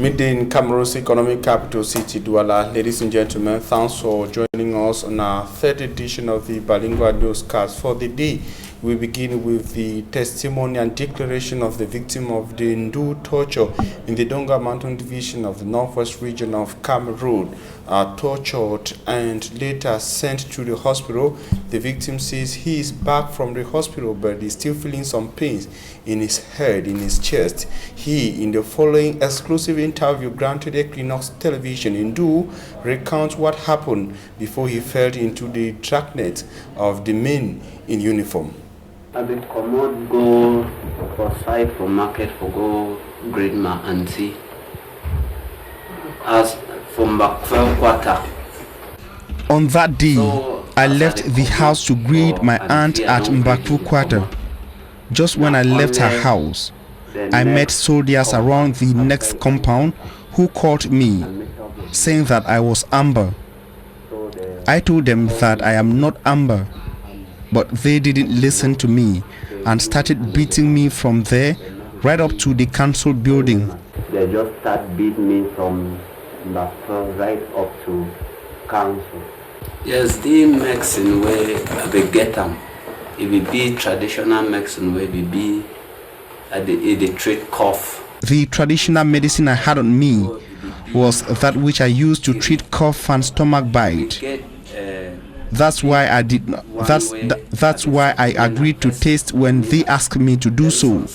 Midday in Cameroon's economic capital city, Douala. Ladies and gentlemen, thanks for joining us on our third edition of the Bilingual Newscast. For the day, we begin with the testimony and declaration of the victim of the Ndu torture in the Donga Mountain Division of the Northwest region of Cameroon. Tortured and later sent to the hospital. The victim says he is back from the hospital but is still feeling some pains in his head, in his chest. He, in the following exclusive interview granted Equinox Television in Ndu, recounts what happened before he fell into the dragnet of the men in uniform. I will commode go for side for market for go grade my auntie as from back 12 quarter. On that day, I left the house to greet my aunt at Mbakfu Quarter. Just when I left her house, I met soldiers around the next compound who called me, saying that I was Amber. I told them that I am not Amber, but they didn't listen to me and started beating me from there right up to the council building. They just start beating me from Mbakfu right up to council. Yes, the medicine way we get them. It will be traditional medicine way we be at the treat cough. The traditional medicine I had on me was that which I used to treat cough and stomach bite. That's why I did not. That's why I agreed to taste when they asked me to do so.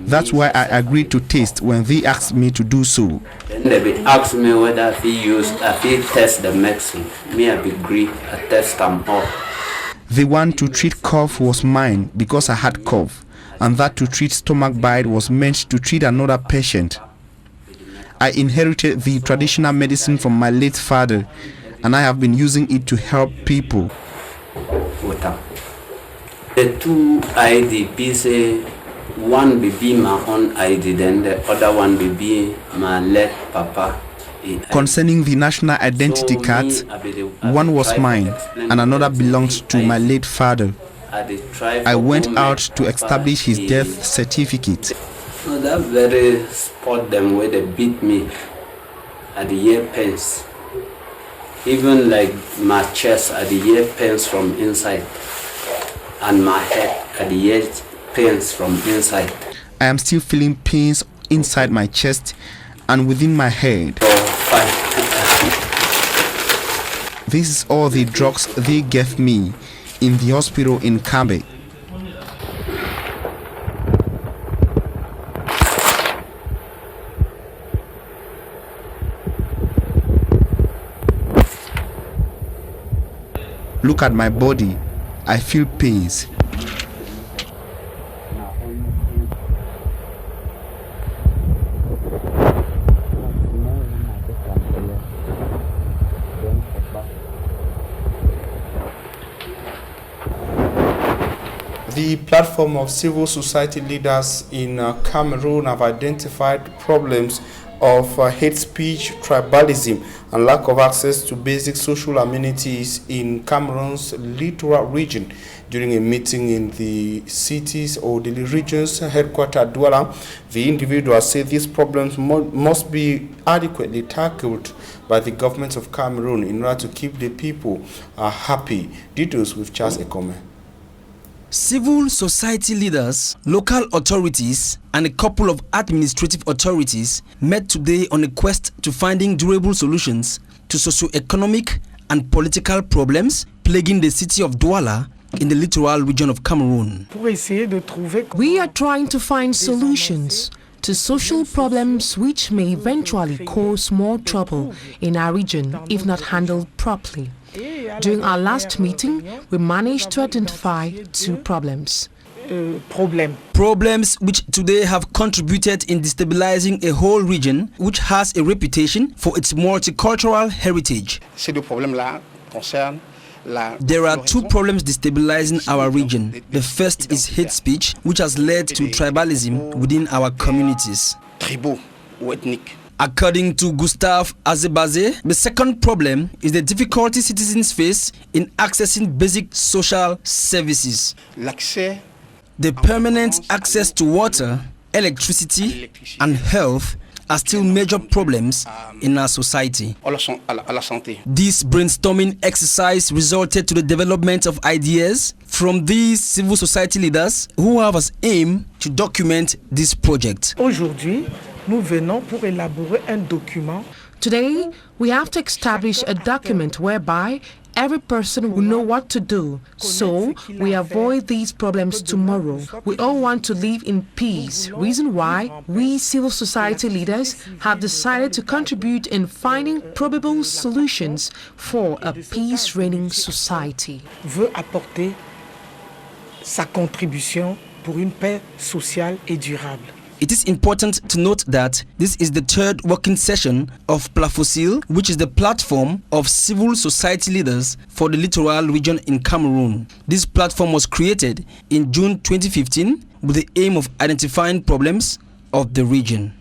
That's why I agreed to taste when they asked me to do so. Then they will ask me whether if he test the medicine. Me, I agree. I test them all. The one to treat cough was mine because I had cough, and that to treat stomach bite was meant to treat another patient. I inherited the traditional medicine from my late father, and I have been using it to help people. The two ID say one will be my own ID, then the other one will be my late papa. Concerning the national identity cards, one was mine and another belonged to my late father. I went out to establish his death certificate. So that very spot them where they beat me at the ear pens. Even like my chest at the ear pens from inside and my head at the ear pens from inside. I am still feeling pains inside my chest and within my head. This is all the drugs they gave me in the hospital in Kabe. Look at my body. I feel pains. The platform of civil society leaders in Cameroon have identified problems of hate speech, tribalism, and lack of access to basic social amenities in Cameroon's littoral region. During a meeting in the cities or the region's headquarters, Douala, the individuals say these problems must be adequately tackled by the government of Cameroon in order to keep the people happy. Details with Charles Ekome. Civil society leaders, local authorities, and a couple of administrative authorities met today on a quest to finding durable solutions to socio-economic and political problems plaguing the city of Douala in the littoral region of Cameroon. We are trying to find solutions to social problems which may eventually cause more trouble in our region if not handled properly. During our last meeting, we managed to identify two problems. Problems which today have contributed in destabilizing a whole region which has a reputation for its multicultural heritage. There are two problems destabilizing our region. The first is hate speech, which has led to tribalism within our communities. According to Gustave Azebaze, the second problem is the difficulty citizens face in accessing basic social services. The permanent access to water, electricity, and health are still major problems in our society. This brainstorming exercise resulted to the development of ideas from these civil society leaders who have as aim to document this project. Aujourd'hui, nous venons pour élaborer un document. Today, we have to establish a document whereby every person will know what to do, so we avoid these problems tomorrow. We all want to live in peace, reason why we civil society leaders have decided to contribute in finding probable solutions for a peace-reigning society. Veut apporter sa contribution pour une paix sociale et durable. It is important to note that this is the third working session of Plafosil, which is the platform of civil society leaders for the littoral region in Cameroon. This platform was created in June 2015 with the aim of identifying problems of the region.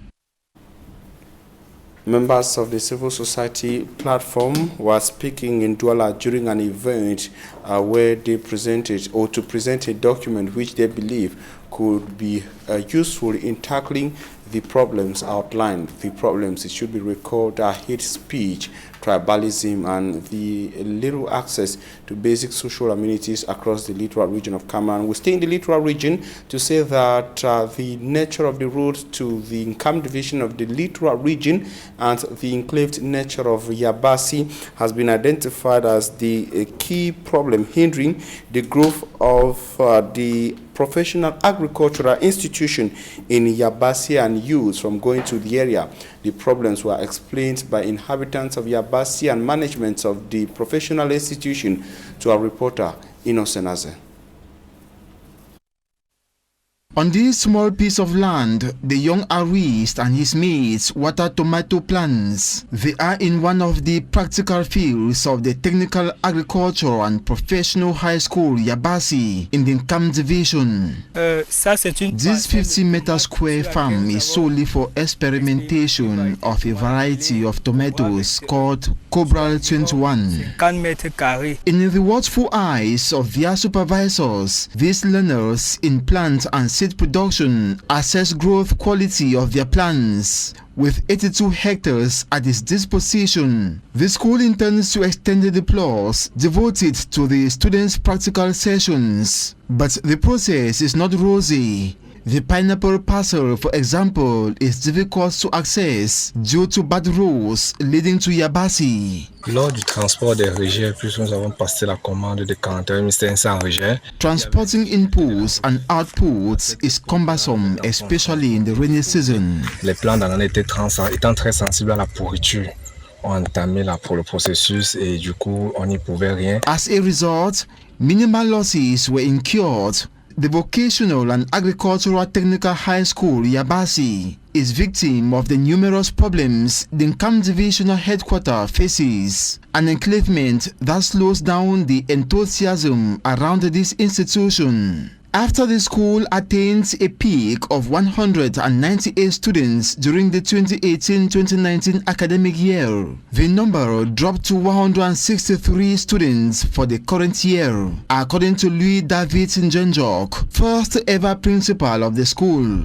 Members of the civil society platform were speaking in Douala during an event where they presented or to present a document which they believe could be useful in tackling the problems outlined. The problems, it should be recalled, are hate speech, tribalism, and the little access to basic social amenities across the littoral region of Cameroon. We stay in the littoral region to say that the nature of the road to the Nkam division of the littoral region and the enclaved nature of Yabasi has been identified as the key problem hindering the growth of the professional agricultural institution in Yabasi and youths from going to the area. The problems were explained by inhabitants of Yabasi and management of the professional institution to our reporter, Innocent Aze. On this small piece of land, the young Arist and his mates water tomato plants. They are in one of the practical fields of the Technical Agriculture and Professional High School Yabasi in the Nkam division. This 50-meter square farm is solely for experimentation of a variety of tomatoes called Cobral 21. In the watchful eyes of their supervisors, these learners in plant and seed production assess growth quality of their plants. With 82 hectares at its disposition, the school intends to extend the plots devoted to the students' practical sessions. But the process is not rosy. The pineapple parcel, for example, is difficult to access due to bad roads leading to Yabasi. Lors du transport des rejets, puisque nous avons passé la commande de 41 500 rejets. Transporting inputs and outputs is cumbersome, especially in the rainy season. Les plants dans l'année étant très sensibles à la pourriture, ont entamé le processus et du coup, on n'y pouvait rien. As a result, minimal losses were incurred. The Vocational and Agricultural Technical High School, Yabasi, is victim of the numerous problems the Nkam Divisional Headquarters faces. An enclavement that slows down the enthusiasm around this institution. After the school attained a peak of 198 students during the 2018-2019 academic year, the number dropped to 163 students for the current year, according to Louis David Njenjok, first ever principal of the school.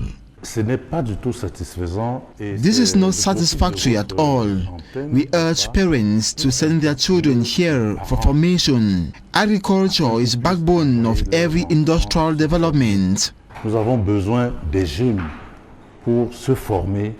This is not satisfactory at all. We urge parents to send their children here for formation. Agriculture is backbone of every industrial development. Nous avons besoin des jeunes pour se former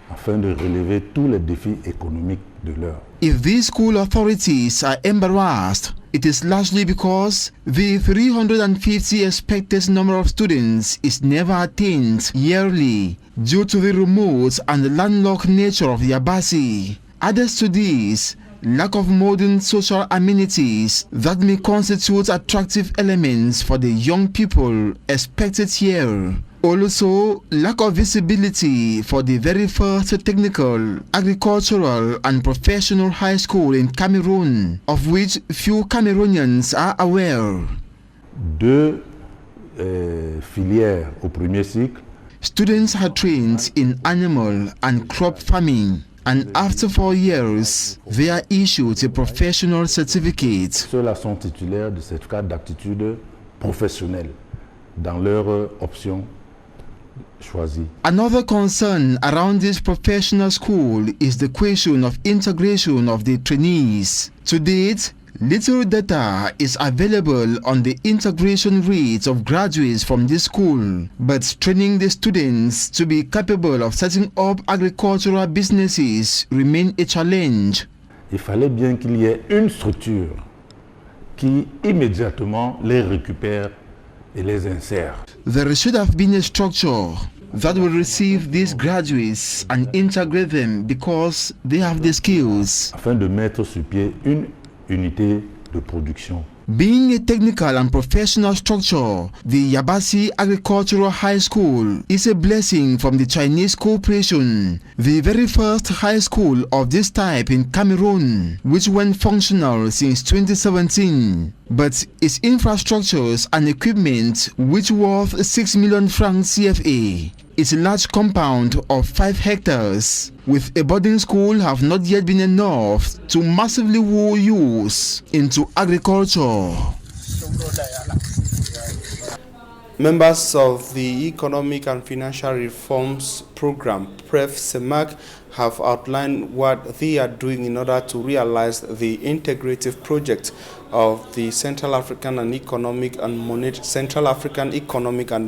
afin de relever tous les défis économiques de l'heure. If these school authorities are embarrassed, it is largely because the 350 expected number of students is never attained yearly due to the remote and landlocked nature of Yabasi. Added to this, lack of modern social amenities that may constitute attractive elements for the young people expected here. Also, lack of visibility for the very first technical, agricultural and professional high school in Cameroon, of which few Cameroonians are aware. Deux filières au premier cycle. Students are trained in animal and crop farming, and after 4 years, they are issued a professional certificate. Ceux-là sont titulaires de certificat d'aptitude professionnelle dans leur option choisi. Another concern around this professional school is the question of integration of the trainees. To date, little data is available on the integration rates of graduates from this school, but training the students to be capable of setting up agricultural businesses remain a challenge. Il fallait bien qu'il y ait une structure qui immédiatement les récupère et les insère. There should have been a structure that will receive these graduates and integrate them because they have the skills. Afin de mettre sur pied une unité de production. Being a technical and professional structure, the Yabassi Agricultural High School is a blessing from the Chinese Corporation, the very first high school of this type in Cameroon, which went functional since 2017. But its infrastructures and equipment, which worth 6 million francs CFA, its large compound of 5 hectares with a boarding school have not yet been enough to massively woo youth into agriculture. Members of the Economic and Financial Reforms Program, PREF-CEMAC, have outlined what they are doing in order to realize the integrative project of the Central African Economic and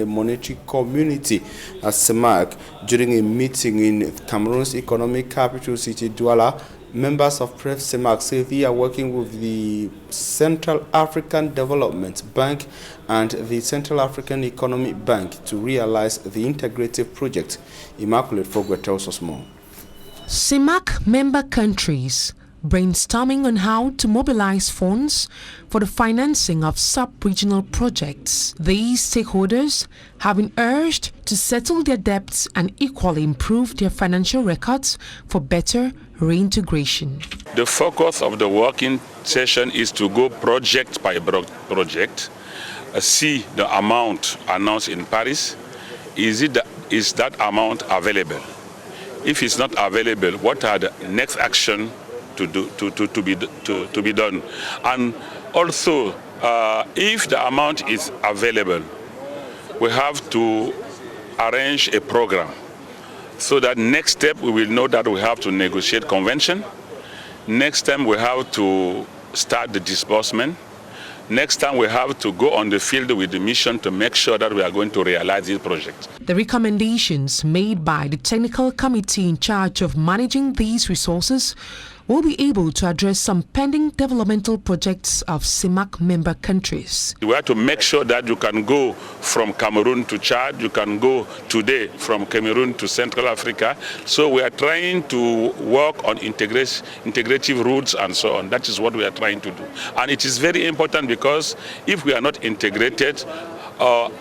the Monetary Community as CEMAC. During a meeting in Cameroon's economic capital city, Douala, members of PREF-CEMAC say they are working with the Central African Development Bank and the Central African Economic Bank to realize the integrative project. Immaculate Fogwe tells us more. CEMAC member countries brainstorming on how to mobilize funds for the financing of sub-regional projects. These stakeholders have been urged to settle their debts and equally improve their financial records for better reintegration. The focus of the working session is to go project by project, see the amount announced in Paris. Is that amount available? If it's not available, what are the next action to be done? And also, if the amount is available, we have to arrange a program so that next step we will know that we have to negotiate convention. Next time we have to start the disbursement. Next time we have to go on the field with the mission to make sure that we are going to realize this project. The recommendations made by the technical committee in charge of managing these resources will be able to address some pending developmental projects of CEMAC member countries. We have to make sure that you can go from Cameroon to Chad, you can go today from Cameroon to Central Africa. So we are trying to work on integrative routes and so on. That is what we are trying to do. And it is very important because if we are not integrated,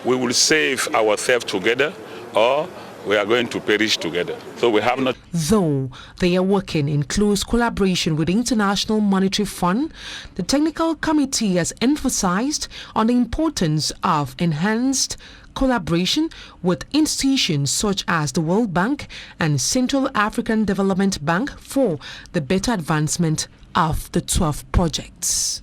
we will save ourselves together or we are going to perish together. So we have not. Though they are working in close collaboration with the International Monetary Fund, the technical committee has emphasized on the importance of enhanced collaboration with institutions such as the World Bank and Central African Development Bank for the better advancement of the 12 projects.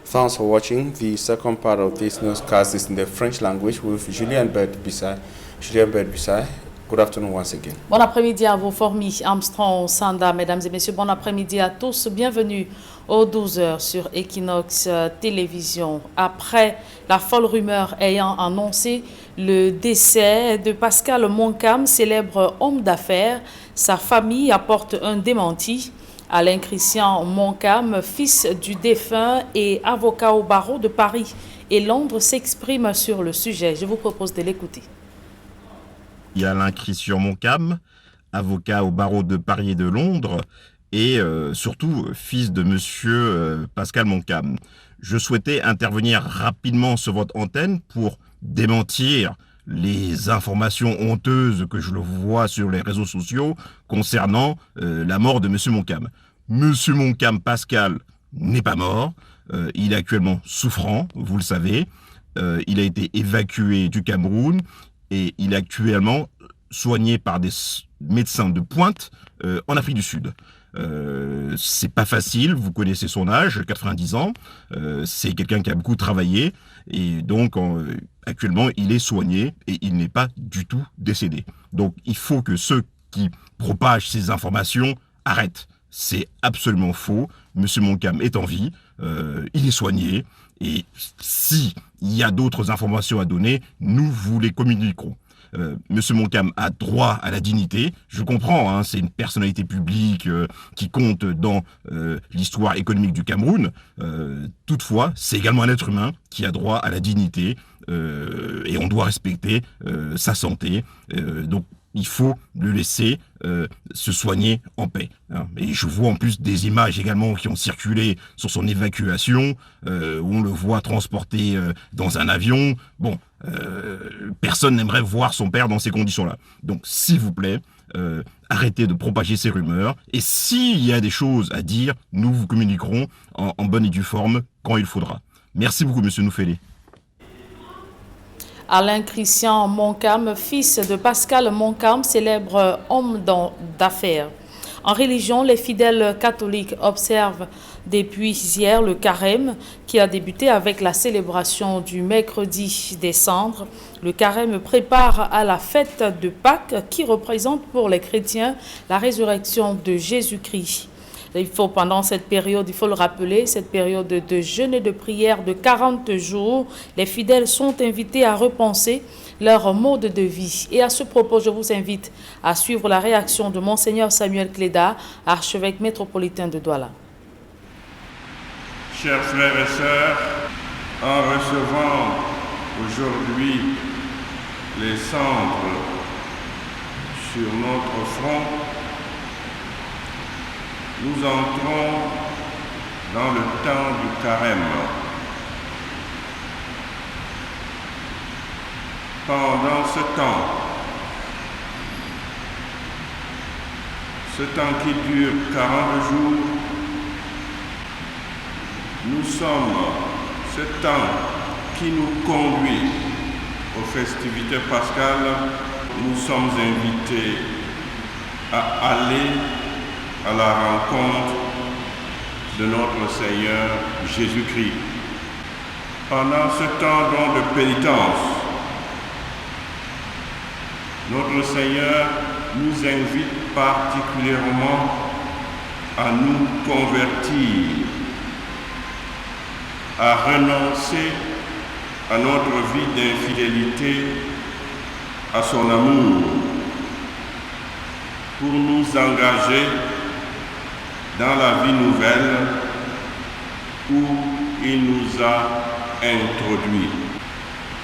Thanks for watching. The second part of this newscast is in the French language with Julien Bert-Bissay. Julien Bert-Bissay, good afternoon once again. Bon après-midi à vos formis, Armstrong, Sanda, mesdames et messieurs. Bon après-midi à tous. Bienvenue aux 12h sur Equinox Télévision. Après la folle rumeur ayant annoncé le décès de Pascal Moncam, célèbre homme d'affaires, sa famille apporte un démenti. Alain Christian Moncam, fils du défunt et avocat au barreau de Paris et Londres, s'exprime sur le sujet. Je vous propose de l'écouter. Alain Christian Moncam, avocat au barreau de Paris et de Londres, et surtout fils de monsieur Pascal Moncam. Je souhaitais intervenir rapidement sur votre antenne pour démentir les informations honteuses que je le vois sur les réseaux sociaux concernant la mort de monsieur Moncam. Monsieur Moncam Pascal n'est pas mort, il est actuellement souffrant, vous le savez, il a été évacué du Cameroun, et il est actuellement soigné par des médecins de pointe en Afrique du Sud. C'est pas facile, vous connaissez son âge, 90 ans, c'est quelqu'un qui a beaucoup travaillé, et donc actuellement il est soigné et il n'est pas du tout décédé. Donc il faut que ceux qui propagent ces informations arrêtent. C'est absolument faux. Monsieur Moncam est en vie, il est soigné, et s'il y a d'autres informations à donner, nous vous les communiquerons. Monsieur Moncam a droit à la dignité. Je comprends, hein, c'est une personnalité publique qui compte dans l'histoire économique du Cameroun. Toutefois, c'est également un être humain qui a droit à la dignité et on doit respecter sa santé. Donc, il faut le laisser se soigner en paix. Hein. Et je vois en plus des images également qui ont circulé sur son évacuation, où on le voit transporté dans un avion. Bon, personne n'aimerait voir son père dans ces conditions-là. Donc, s'il vous plaît, arrêtez de propager ces rumeurs. Et s'il y a des choses à dire, nous vous communiquerons en bonne et due forme quand il faudra. Merci beaucoup, Monsieur Noufélé. Alain Christian Moncam, fils de Pascal Moncam, célèbre homme d'affaires. En religion, les fidèles catholiques observent depuis hier le carême qui a débuté avec la célébration du mercredi des cendres. Le carême prépare à la fête de Pâques qui représente pour les chrétiens la résurrection de Jésus-Christ. Pendant cette période, il faut le rappeler, cette période de jeûne et de prière de 40 jours, les fidèles sont invités à repenser leur mode de vie. Et à ce propos, je vous invite à suivre la réaction de Monseigneur Samuel Cléda, archevêque métropolitain de Douala. Chers frères et sœurs, en recevant aujourd'hui les cendres sur notre front, nous entrons dans le temps du carême. Pendant ce temps qui dure 40 jours, nous sommes ce temps qui nous conduit aux festivités pascales. Nous sommes invités à aller à la rencontre de notre Seigneur Jésus-Christ. Pendant ce temps donc de pénitence, notre Seigneur nous invite particulièrement à nous convertir, à renoncer à notre vie d'infidélité, à son amour, pour nous engager dans la vie nouvelle où il nous a introduits.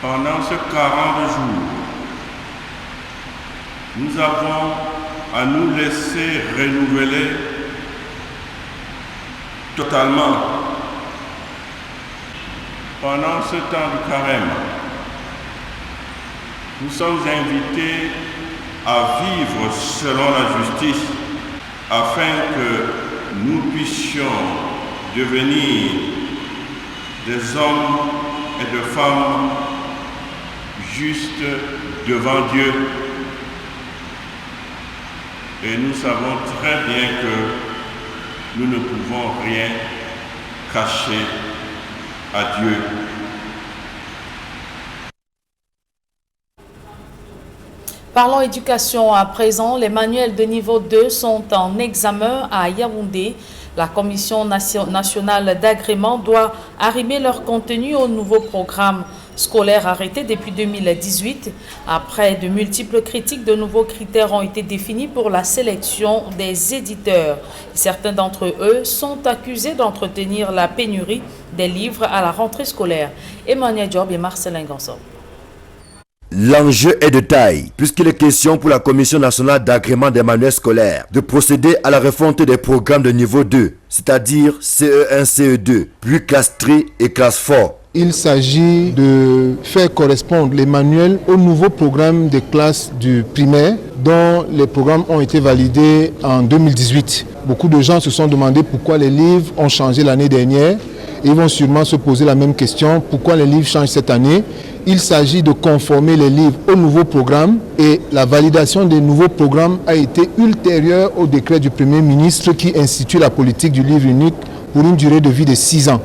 Pendant ces 40 jours, nous avons à nous laisser renouveler totalement. Pendant ce temps du carême, nous sommes invités à vivre selon la justice afin que nous puissions devenir des hommes et de femmes justes devant Dieu. Et nous savons très bien que nous ne pouvons rien cacher à Dieu. Parlons éducation à présent. Les manuels de niveau 2 sont en examen à Yaoundé. La Commission nationale d'agrément doit arrimer leur contenu au nouveau programme scolaire arrêté depuis 2018. Après de multiples critiques, de nouveaux critères ont été définis pour la sélection des éditeurs. Certains d'entre eux sont accusés d'entretenir la pénurie des livres à la rentrée scolaire. Emmanuel Job et Marcelin Gansor. L'enjeu est de taille, puisqu'il est question pour la Commission nationale d'agrément des manuels scolaires de procéder à la refonte des programmes de niveau 2, c'est-à-dire CE1, CE2, puis classe 3 et classe 4. Il s'agit de faire correspondre les manuels au nouveau programme des classes du primaire, dont les programmes ont été validés en 2018. Beaucoup de gens se sont demandé pourquoi les livres ont changé l'année dernière. Ils vont sûrement se poser la même question, pourquoi les livres changent cette année? Il s'agit de conformer les livres au nouveau programme et la validation des nouveaux programmes a été ultérieure au décret du Premier ministre qui institue la politique du livre unique pour une durée de vie de 6 ans.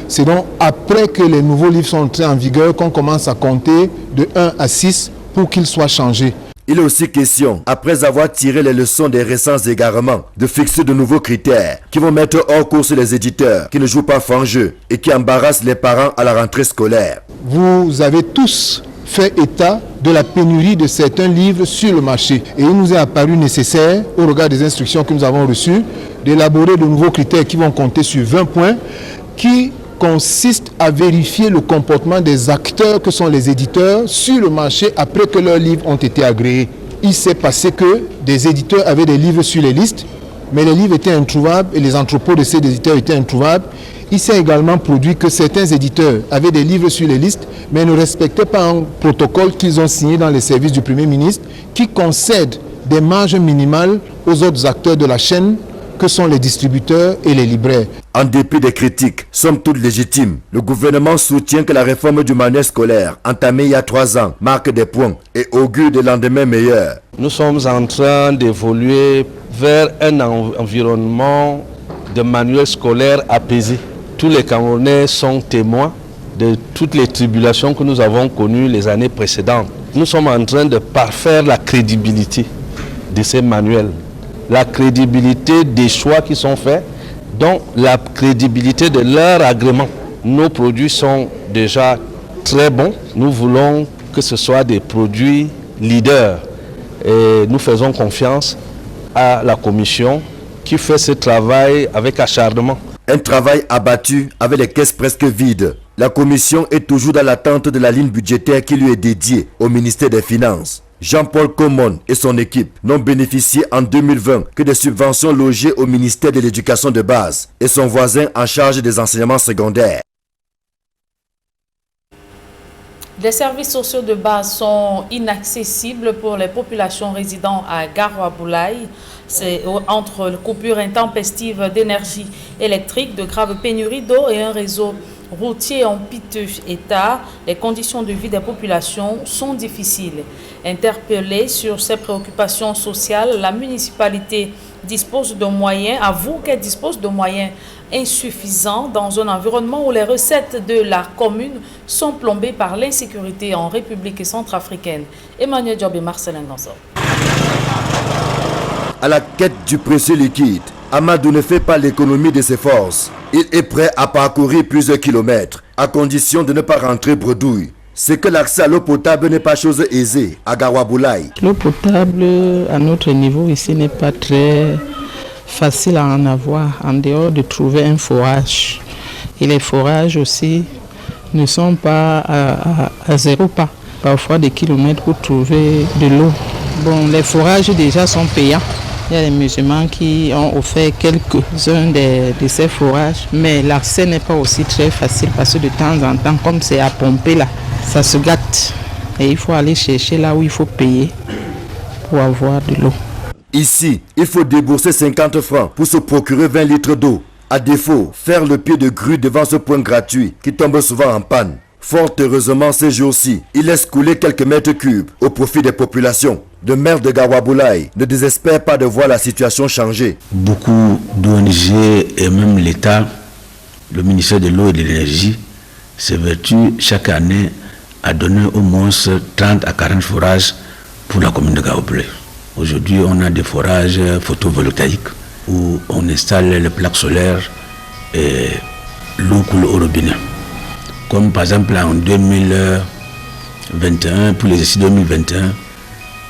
C'est donc après que les nouveaux livres sont entrés en vigueur qu'on commence à compter de 1 à 6 pour qu'ils soient changés. Il est aussi question, après avoir tiré les leçons des récents égarements, de fixer de nouveaux critères qui vont mettre hors course les éditeurs qui ne jouent pas franc jeu et qui embarrassent les parents à la rentrée scolaire. Vous avez tous fait état de la pénurie de certains livres sur le marché et il nous est apparu nécessaire, au regard des instructions que nous avons reçues, d'élaborer de nouveaux critères qui vont compter sur 20 points qui consiste à vérifier le comportement des acteurs que sont les éditeurs sur le marché après que leurs livres ont été agréés. Il s'est passé que des éditeurs avaient des livres sur les listes, mais les livres étaient introuvables et les entrepôts de ces éditeurs étaient introuvables. Il s'est également produit que certains éditeurs avaient des livres sur les listes, mais ne respectaient pas un protocole qu'ils ont signé dans les services du Premier ministre qui concède des marges minimales aux autres acteurs de la chaîne que sont les distributeurs et les libraires. En dépit des critiques, somme toute légitimes, le gouvernement soutient que la réforme du manuel scolaire, entamée il y a 3 ans, marque des points et augure des lendemains meilleurs. Nous sommes en train d'évoluer vers un environnement de manuel scolaire apaisé. Tous les Camerounais sont témoins de toutes les tribulations que nous avons connues les années précédentes. Nous sommes en train de parfaire la crédibilité de ces manuels, la crédibilité des choix qui sont faits, donc la crédibilité de leur agrément. Nos produits sont déjà très bons. Nous voulons que ce soit des produits leaders et nous faisons confiance à la commission qui fait ce travail avec acharnement. Un travail abattu avec les caisses presque vides. La commission est toujours dans l'attente de la ligne budgétaire qui lui est dédiée au ministère des Finances. Jean-Paul Comon et son équipe n'ont bénéficié en 2020 que des subventions logées au ministère de l'Éducation de base et son voisin en charge des enseignements secondaires. Les services sociaux de base sont inaccessibles pour les populations résidant à Garoua-Boulaye. C'est entre coupures intempestives d'énergie électrique, de graves pénuries d'eau et un réseau routier en piteux état, les conditions de vie des populations sont difficiles. Interpellée sur ces préoccupations sociales, la municipalité dispose de moyens, avoue qu'elle dispose de moyens insuffisants dans un environnement où les recettes de la commune sont plombées par l'insécurité en République centrafricaine. Emmanuel Diop et Marcelin Ganso. À la quête du précieux liquide, Amadou ne fait pas l'économie de ses forces. Il est prêt à parcourir plusieurs kilomètres, à condition de ne pas rentrer bredouille. C'est que l'accès à l'eau potable n'est pas chose aisée à Garoua-Boulaye. L'eau potable à notre niveau ici n'est pas très facile à en avoir, en dehors de trouver un forage. Et les forages aussi ne sont pas à 0 pas, parfois des kilomètres pour trouver de l'eau. Bon, les forages déjà sont payants. Il y a des musulmans qui ont offert quelques-uns de ces forages, mais l'accès n'est pas aussi très facile parce que de temps en temps, comme c'est à pomper là, ça se gâte. Et il faut aller chercher là où il faut payer pour avoir de l'eau. Ici, il faut débourser 50 francs pour se procurer 20 litres d'eau. À défaut, faire le pied de grue devant ce point gratuit qui tombe souvent en panne. Fort heureusement, ces jours-ci, il laisse couler quelques mètres cubes au profit des populations. Le maire de Garoua-Boulaye ne désespère pas de voir la situation changer. Beaucoup d'ONG et même l'État, le ministère de l'eau et de l'énergie, s'évertue chaque année à donner au moins 30 à 40 forages pour la commune de Garoua-Boulaye. Aujourd'hui, on a des forages photovoltaïques où on installe les plaques solaires et l'eau coule au robinet. Comme par exemple en 2021, pour l'exercice 2021,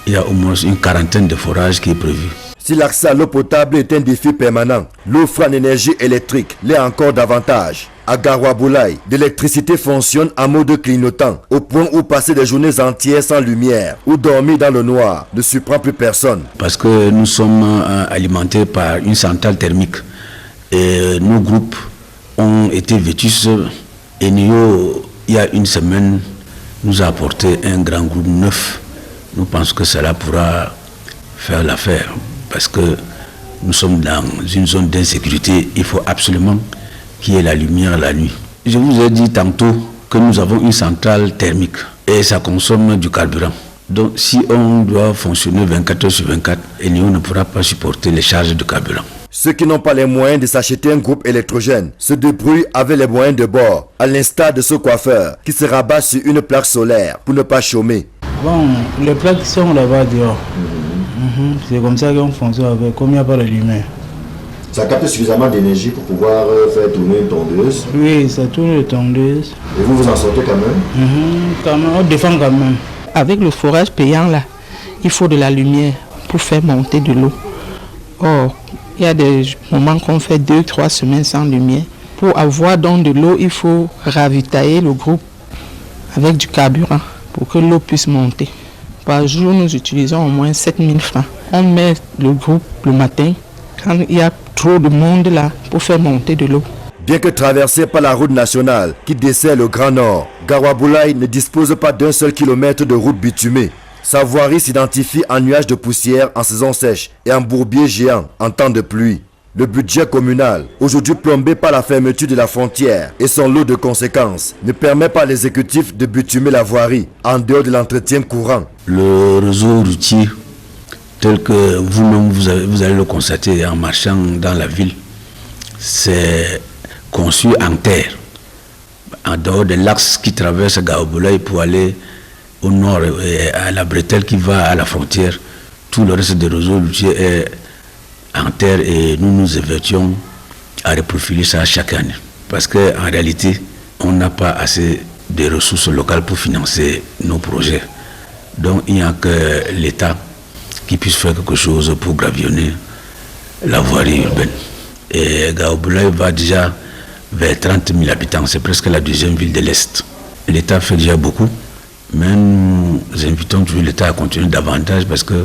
il y a au moins une quarantaine de forages qui est prévu. Si l'accès à l'eau potable est un défi permanent, l'offre en énergie électrique l'est encore davantage. À Garoua-Boulaye, l'électricité fonctionne en mode clignotant, au point où passer des journées entières sans lumière ou dormir dans le noir ne surprend plus personne. Parce que nous sommes alimentés par une centrale thermique et nos groupes ont été vétustes. Et il y a une semaine, nous a apporté un grand groupe neuf. Nous pensons que cela pourra faire l'affaire parce que nous sommes dans une zone d'insécurité. Il faut absolument qui est la lumière la nuit. Je vous ai dit tantôt que nous avons une centrale thermique et ça consomme du carburant. Donc si on doit fonctionner 24 heures sur 24, Enion ne pourra pas supporter les charges de carburant. Ceux qui n'ont pas les moyens de s'acheter un groupe électrogène se débrouillent avec les moyens de bord, à l'instar de ce coiffeur qui se rabat sur une plaque solaire pour ne pas chômer. Bon, les plaques sont là-bas dehors. C'est comme ça qu'on fonctionne avec, comme il n'y a pas de lumière. Ça capte suffisamment d'énergie pour pouvoir faire tourner une tondeuse? Oui, ça tourne les tondeuses. Et vous vous en sortez quand même? Quand même, on défend quand même. Avec le forage payant là, il faut de la lumière pour faire monter de l'eau. Or, il y a des moments qu'on fait 2-3 semaines sans lumière. Pour avoir donc de l'eau, il faut ravitailler le groupe avec du carburant pour que l'eau puisse monter. Par jour, nous utilisons au moins 7000 francs. On met le groupe le matin quand il y a trop de monde là pour faire monter de l'eau. Bien que traversé par la route nationale qui dessert le Grand Nord, Gawaboulaye ne dispose pas d'un seul kilomètre de route bitumée. Sa voirie s'identifie en nuages de poussière en saison sèche et en bourbier géant en temps de pluie. Le budget communal, aujourd'hui plombé par la fermeture de la frontière et son lot de conséquences, ne permet pas à l'exécutif de bitumer la voirie en dehors de l'entretien courant. Le réseau routier, tel que vous-même vous allez le constater en marchant dans la ville, c'est conçu en terre, en dehors de l'axe qui traverse Gawaboulaye pour aller au nord et à la bretelle qui va à la frontière. Tout le reste du réseau routier est en terre et nous nous évertuons à reprofiler ça chaque année. Parce qu'en réalité, on n'a pas assez de ressources locales pour financer nos projets. Donc il n'y a que l'État qui puisse faire quelque chose pour gravillonner la voirie urbaine. Et Gawaboulaye va déjà vers 30 000 habitants, c'est presque la deuxième ville de l'Est. L'État fait déjà beaucoup, mais nous invitons toujours l'État à continuer davantage parce que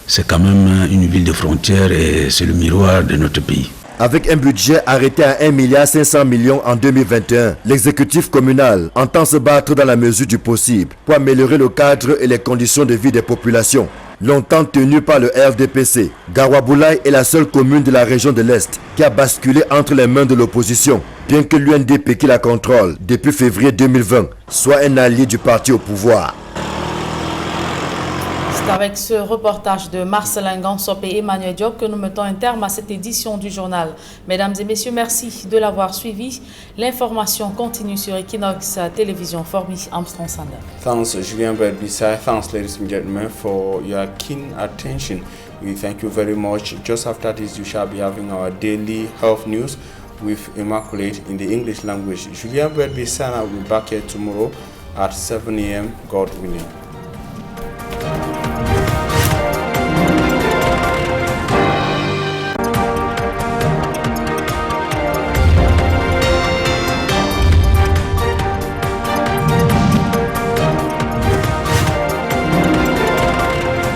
c'est quand même une ville de frontières et c'est le miroir de notre pays. Avec un budget arrêté à 1,5 milliard en 2021, l'exécutif communal entend se battre dans la mesure du possible pour améliorer le cadre et les conditions de vie des populations. Longtemps tenue par le RDPC, Gawaboulaye est la seule commune de la région de l'Est qui a basculé entre les mains de l'opposition, bien que l'UNDP qui la contrôle depuis février 2020 soit un allié du parti au pouvoir. C'est avec ce reportage de Marcelin Gansop et Emmanuel Diop que nous mettons un terme à cette édition du journal. Mesdames et messieurs, merci de l'avoir suivi. L'information continue sur Equinox Télévision Formi Armstrong Sanda. Thanks, Julien Berbisa. Thanks, ladies and gentlemen, for your keen attention. We thank you very much. Just after this, you shall be having our daily health news with Immaculate in the English language. Julien Berbisa will be back here tomorrow at 7 a.m. God willing.